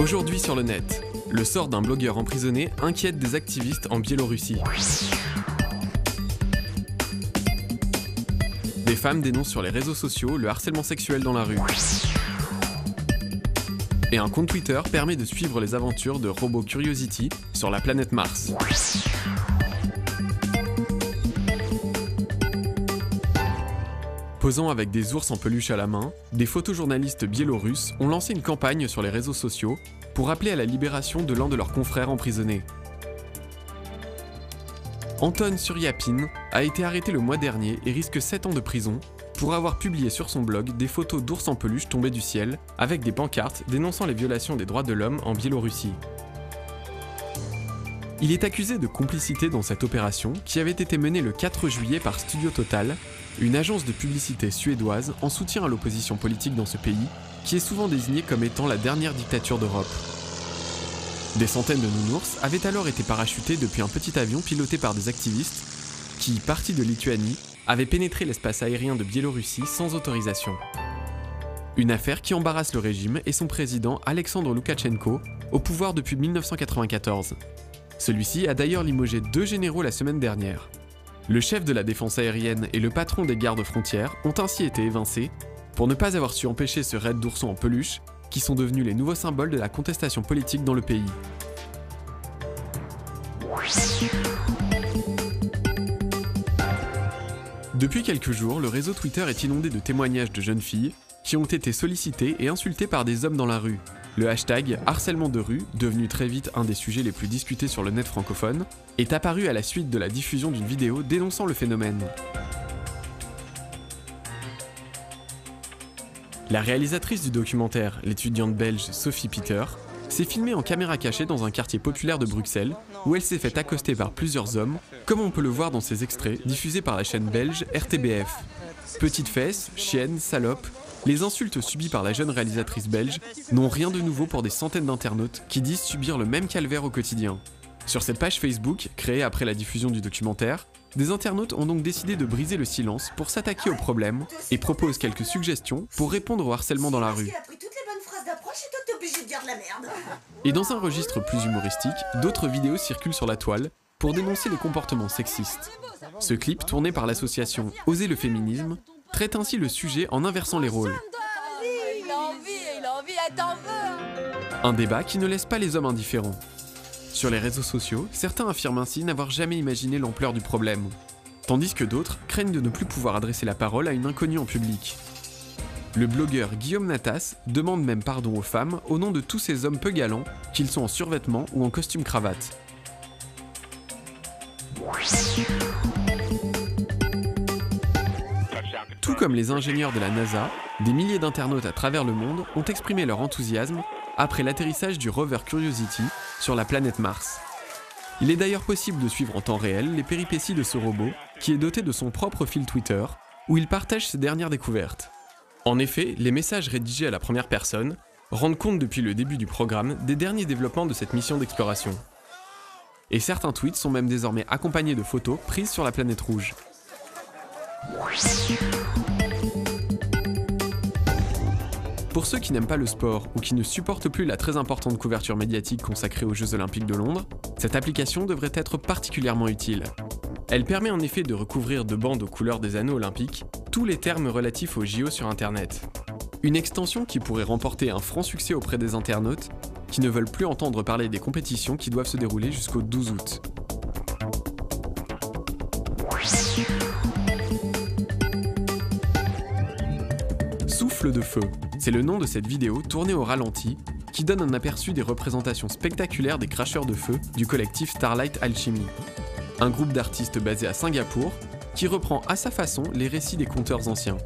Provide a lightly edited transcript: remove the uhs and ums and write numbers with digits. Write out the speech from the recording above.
Aujourd'hui sur le net, le sort d'un blogueur emprisonné inquiète des activistes en Biélorussie. Des femmes dénoncent sur les réseaux sociaux le harcèlement sexuel dans la rue. Et un compte Twitter permet de suivre les aventures de Robo Curiosity sur la planète Mars. Posant avec des ours en peluche à la main, des photojournalistes biélorusses ont lancé une campagne sur les réseaux sociaux pour appeler à la libération de l'un de leurs confrères emprisonnés. Anton Suryapin a été arrêté le mois dernier et risque 7 ans de prison pour avoir publié sur son blog des photos d'ours en peluche tombés du ciel avec des pancartes dénonçant les violations des droits de l'homme en Biélorussie. Il est accusé de complicité dans cette opération qui avait été menée le 4 juillet par Studio Total, une agence de publicité suédoise en soutien à l'opposition politique dans ce pays, qui est souvent désignée comme étant la dernière dictature d'Europe. Des centaines de nounours avaient alors été parachutés depuis un petit avion piloté par des activistes qui, partis de Lituanie, avaient pénétré l'espace aérien de Biélorussie sans autorisation. Une affaire qui embarrasse le régime et son président Alexandre Loukachenko, au pouvoir depuis 1994. Celui-ci a d'ailleurs limogé 2 généraux la semaine dernière. Le chef de la défense aérienne et le patron des gardes-frontières ont ainsi été évincés pour ne pas avoir su empêcher ce raid d'oursons en peluche qui sont devenus les nouveaux symboles de la contestation politique dans le pays. Depuis quelques jours, le réseau Twitter est inondé de témoignages de jeunes filles qui ont été sollicitées et insultées par des hommes dans la rue. Le hashtag harcèlement de rue, devenu très vite un des sujets les plus discutés sur le net francophone, est apparu à la suite de la diffusion d'une vidéo dénonçant le phénomène. La réalisatrice du documentaire, l'étudiante belge Sophie Peter, s'est filmée en caméra cachée dans un quartier populaire de Bruxelles, où elle s'est fait accoster par plusieurs hommes, comme on peut le voir dans ces extraits diffusés par la chaîne belge RTBF. Petite fesse, chienne, salope, les insultes subies par la jeune réalisatrice belge n'ont rien de nouveau pour des centaines d'internautes qui disent subir le même calvaire au quotidien. Sur cette page Facebook, créée après la diffusion du documentaire, des internautes ont donc décidé de briser le silence pour s'attaquer au problème et proposent quelques suggestions pour répondre au harcèlement dans la rue. Et dans un registre plus humoristique, d'autres vidéos circulent sur la toile pour dénoncer les comportements sexistes. Ce clip, tourné par l'association Oser le féminisme, traite ainsi le sujet en inversant les rôles. Un débat qui ne laisse pas les hommes indifférents. Sur les réseaux sociaux, certains affirment ainsi n'avoir jamais imaginé l'ampleur du problème, tandis que d'autres craignent de ne plus pouvoir adresser la parole à une inconnue en public. Le blogueur Guillaume Natas demande même pardon aux femmes au nom de tous ces hommes peu galants, qu'ils sont en survêtement ou en costume cravate. Tout comme les ingénieurs de la NASA, des milliers d'internautes à travers le monde ont exprimé leur enthousiasme après l'atterrissage du rover Curiosity sur la planète Mars. Il est d'ailleurs possible de suivre en temps réel les péripéties de ce robot, qui est doté de son propre fil Twitter, où il partage ses dernières découvertes. En effet, les messages rédigés à la première personne rendent compte depuis le début du programme des derniers développements de cette mission d'exploration. Et certains tweets sont même désormais accompagnés de photos prises sur la planète rouge. Pour ceux qui n'aiment pas le sport ou qui ne supportent plus la très importante couverture médiatique consacrée aux Jeux Olympiques de Londres, cette application devrait être particulièrement utile. Elle permet en effet de recouvrir de bandes aux couleurs des anneaux olympiques tous les termes relatifs aux JO sur Internet. Une extension qui pourrait remporter un franc succès auprès des internautes qui ne veulent plus entendre parler des compétitions qui doivent se dérouler jusqu'au 12 août. Souffle de feu, c'est le nom de cette vidéo tournée au ralenti qui donne un aperçu des représentations spectaculaires des cracheurs de feu du collectif Starlight Alchemy, un groupe d'artistes basé à Singapour qui reprend à sa façon les récits des conteurs anciens.